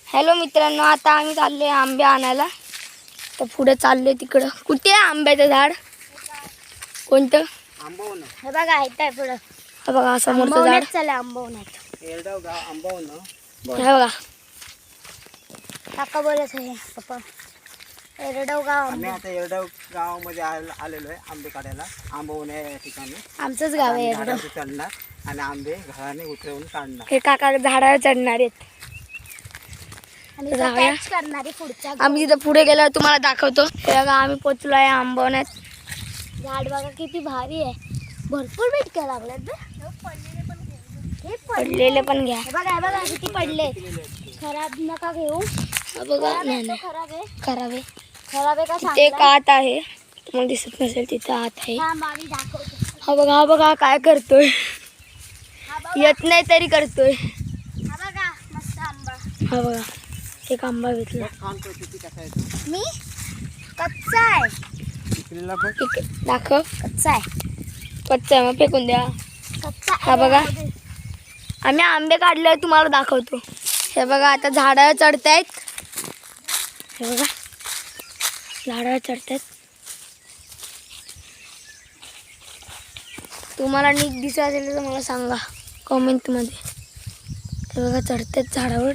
Hello मित्रांनो, आता आम्ही चाललोय आंबे आणायला. तर पुढे चाललोय तिकडं. कुठे आहे आंब्याचं झाड? कोणतं? आंबवणं. हे बघा इथं आहे पुढं. हे बघा समोरचं झाड. चला आंबवण्यात. एरडव गाव आंबवणं. हे बघा काका बोलत आहे पप्पा. एरडव गाव आम्ही आता एरडव गावामध्ये आलेलो आहे आंबे काढायला. आंबवणे या ठिकाणी आमचंच गाव आहे एरडव. झाडावर चढणार आणि आंबे घराने उतरवून काढणार. हे काका झाडावर चढणार आहेत. आम्ही तिथं पुढे गेल्यावर तुम्हाला दाखवतो. हे बघा आम्ही पोचलो आहे आंबवण्यात. झाड बघा किती भारी आहे. भरपूर भेटक्या लागल्यात. पडलेले पण घ्या. बघा बघा किती पडले. खराब नका घेऊ. बघा नाही खराब आहे. खराब आहे का? एक आत आहे, तुम्हाला दिसत नसेल तिथं आत आहे. हा बघा काय करतोय. येत नाही तरी करतोय. हा बघा एक आंबा घेतला मी. कच्चा आहे. दाखव. कच्चा आहे मग फेकून द्या. हा बघा आम्ही आंबे काढले तुम्हाला दाखवतो. हे बघा आता झाडावर चढतायत. हे बघा झाडावर चढतायत. तुम्हाला नीट दिसत असेल तर मला सांगा कमेंटमध्ये. हे बघा चढतायत झाडावर.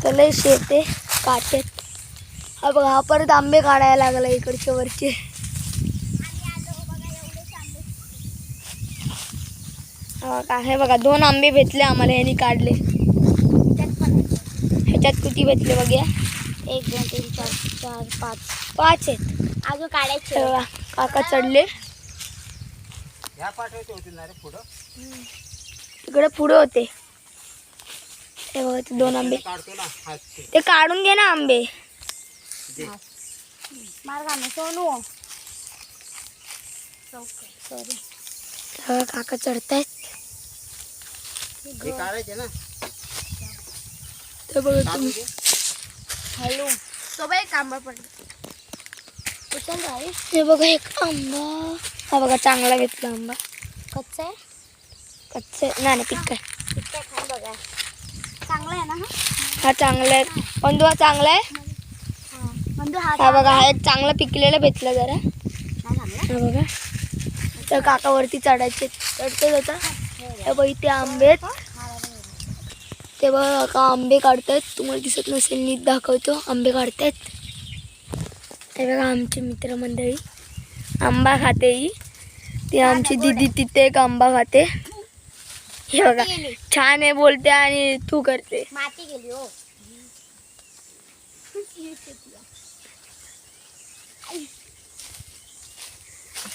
त्याला शेते काटेत. हा बघा हा परत आंबे काढायला लागला इकडचे वरचे. हे बघा 2 आंबे भेटले आम्हाला ह्यांनी काढले. ह्याच्यात किती भेटले बघूया. 1 2 3 4 5 5 आहेत अजून काढायचे. बघा काका चढले. तिकडे पुढे होते. हे बघा ते 2 आंबे. ते काढून घे ना आंबे. सोनू सॉरी. काका चढतायत. ते बघा तुम्ही. हॅलो एक आंबा पडला. हे बघा एक आंबा. हा बघा चांगला घेतला आंबा. कच्चा आहे नाही पिक्का आहे. बघा चांगला आहे ना. हा चांगला आहे. बंधू हा चांगला आहे. हा बघा हा एक चांगला पिकलेला भेटला जरा. हा बघा तर काका वरती चढायचे. चढते जाता. हे बघ इथे आंबे आहेत. ते बघा काका आंबे काढतायत. तुम्हाला दिसत नसेल नीट दाखवतो. आंबे काढतायत. हे बघा आमची मित्रमंडळी आंबा खाते ही. ती आमची दीदी तिथे एक आंबा खाते. हे बघा छान आहे बोलते आणि तू करते. माती गेली हो.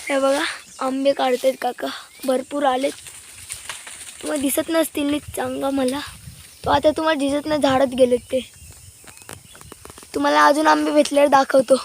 हे बघा आंबे काढतायत काका. भरपूर आलेत. तुम्हाला दिसत नसतील नीट चांगला मला. तो आता तुम्हाला दिसत नाही झाडात गेलेत ते. तुम्हाला अजून आंबे भेटल्यावर दाखवतो.